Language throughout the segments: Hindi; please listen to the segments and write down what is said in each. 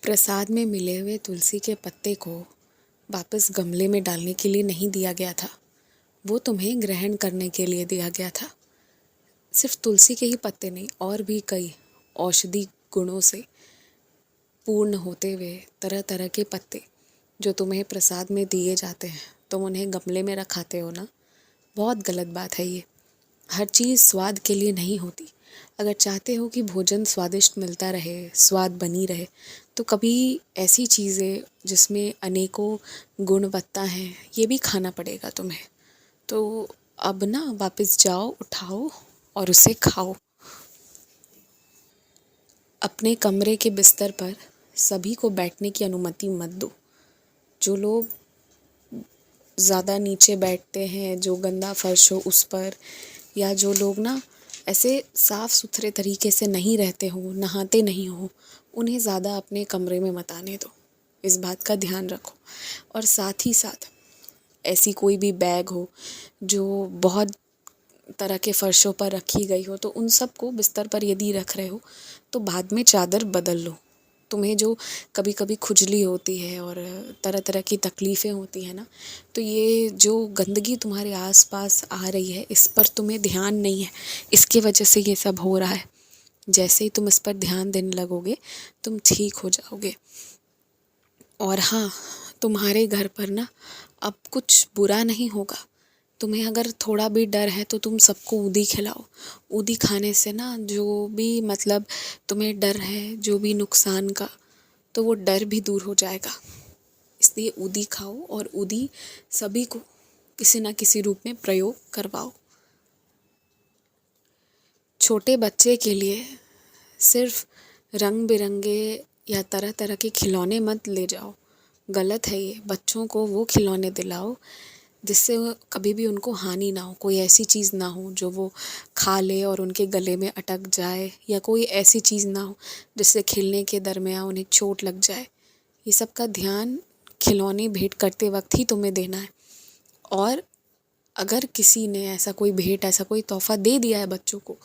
प्रसाद में मिले हुए तुलसी के पत्ते को वापस गमले में डालने के लिए नहीं दिया गया था। वो तुम्हें ग्रहण करने के लिए दिया गया था। सिर्फ तुलसी के ही पत्ते नहीं, और भी कई औषधि गुणों से पूर्ण होते हुए तरह तरह के पत्ते जो तुम्हें प्रसाद में दिए जाते हैं, तुम उन्हें गमले में रखाते हो ना। बहुत गलत बात है ये। हर चीज़ स्वाद के लिए नहीं होती। अगर चाहते हो कि भोजन स्वादिष्ट मिलता रहे, स्वाद बनी रहे, तो कभी ऐसी चीज़ें जिसमें अनेकों गुणवत्ता हैं, ये भी खाना पड़ेगा तुम्हें। तो अब ना वापस जाओ, उठाओ और उसे खाओ। अपने कमरे के बिस्तर पर सभी को बैठने की अनुमति मत दो। जो लोग ज़्यादा नीचे बैठते हैं, जो गंदा फर्श हो उस पर, या जो लोग ना ऐसे साफ़ सुथरे तरीके से नहीं रहते हो, नहाते नहीं हो, उन्हें ज़्यादा अपने कमरे में मत आने दो। इस बात का ध्यान रखो। और साथ ही साथ ऐसी कोई भी बैग हो जो बहुत तरह के फ़र्शों पर रखी गई हो, तो उन सब को बिस्तर पर यदि रख रहे हो तो बाद में चादर बदल लो। तुम्हें जो कभी कभी खुजली होती है और तरह तरह की तकलीफ़ें होती हैं ना, तो ये जो गंदगी तुम्हारे आसपास आ रही है, इस पर तुम्हें ध्यान नहीं है, इसकी वजह से ये सब हो रहा है। जैसे ही तुम इस पर ध्यान देने लगोगे, तुम ठीक हो जाओगे। और हाँ, तुम्हारे घर पर ना अब कुछ बुरा नहीं होगा। तुम्हें अगर थोड़ा भी डर है तो तुम सबको ऊदी खिलाओ। ऊदी खाने से ना जो भी मतलब तुम्हें डर है, जो भी नुकसान का, तो वो डर भी दूर हो जाएगा। इसलिए ऊदी खाओ और ऊदी सभी को किसी ना किसी रूप में प्रयोग करवाओ। छोटे बच्चे के लिए सिर्फ रंग बिरंगे या तरह तरह के खिलौने मत ले जाओ। गलत है ये। बच्चों को वो खिलौने दिलाओ जिससे कभी भी उनको हानि ना हो। कोई ऐसी चीज़ ना हो जो वो खा ले और उनके गले में अटक जाए, या कोई ऐसी चीज़ ना हो जिससे खेलने के दरमियान उन्हें चोट लग जाए। ये सब का ध्यान खिलौने भेंट करते वक्त ही तुम्हें देना है। और अगर किसी ने ऐसा कोई भेंट, ऐसा कोई तोहफ़ा दे दिया है बच्चों को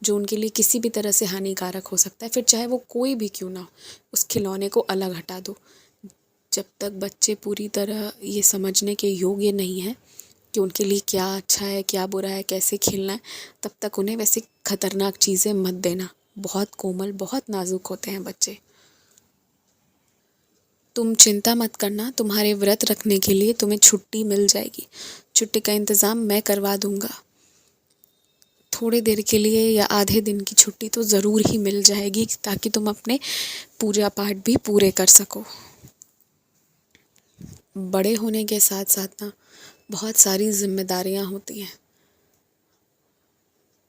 जो उनके लिए किसी भी तरह से हानिकारक हो सकता है, फिर चाहे वो कोई भी क्यों ना हो, उस खिलौने को अलग हटा दो। जब तक बच्चे पूरी तरह ये समझने के योग्य नहीं हैं कि उनके लिए क्या अच्छा है, क्या बुरा है, कैसे खेलना है, तब तक उन्हें वैसे खतरनाक चीज़ें मत देना। बहुत कोमल, बहुत नाजुक होते हैं बच्चे। तुम चिंता मत करना, तुम्हारे व्रत रखने के लिए तुम्हें छुट्टी मिल जाएगी। छुट्टी का इंतज़ाम मैं करवा दूँगा। थोड़ी देर के लिए या आधे दिन की छुट्टी तो ज़रूर ही मिल जाएगी, ताकि तुम अपने पूजा पाठ भी पूरे कर सको। बड़े होने के साथ साथ ना बहुत सारी जिम्मेदारियां होती हैं,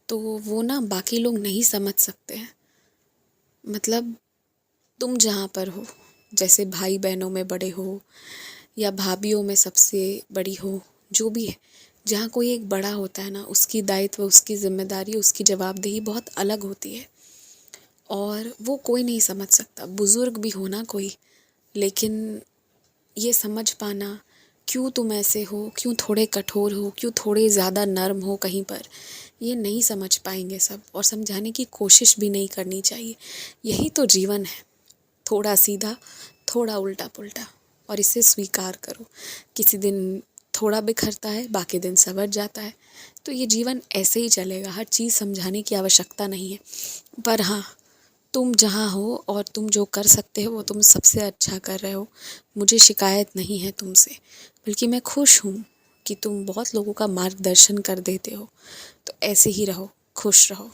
तो वो ना बाकी लोग नहीं समझ सकते हैं। मतलब तुम जहाँ पर हो, जैसे भाई बहनों में बड़े हो या भाभीयों में सबसे बड़ी हो, जो भी है, जहाँ कोई एक बड़ा होता है ना, उसकी दायित्व, उसकी जिम्मेदारी, उसकी जवाबदेही बहुत अलग होती है। और वो कोई नहीं समझ सकता, बुज़ुर्ग भी हो ना कोई, लेकिन ये समझ पाना क्यों तुम ऐसे हो, क्यों थोड़े कठोर हो, क्यों थोड़े ज़्यादा नर्म हो कहीं पर, ये नहीं समझ पाएंगे सब, और समझाने की कोशिश भी नहीं करनी चाहिए। यही तो जीवन है, थोड़ा सीधा, थोड़ा उल्टा पुल्टा, और इसे स्वीकार करो। किसी दिन थोड़ा बिखरता है, बाकी दिन संवर जाता है, तो ये जीवन ऐसे ही चलेगा। हर चीज़ समझाने की आवश्यकता नहीं है। पर हाँ, तुम जहाँ हो और तुम जो कर सकते हो वो तुम सबसे अच्छा कर रहे हो। मुझे शिकायत नहीं है तुमसे, बल्कि मैं खुश हूँ कि तुम बहुत लोगों का मार्गदर्शन कर देते हो। तो ऐसे ही रहो, खुश रहो।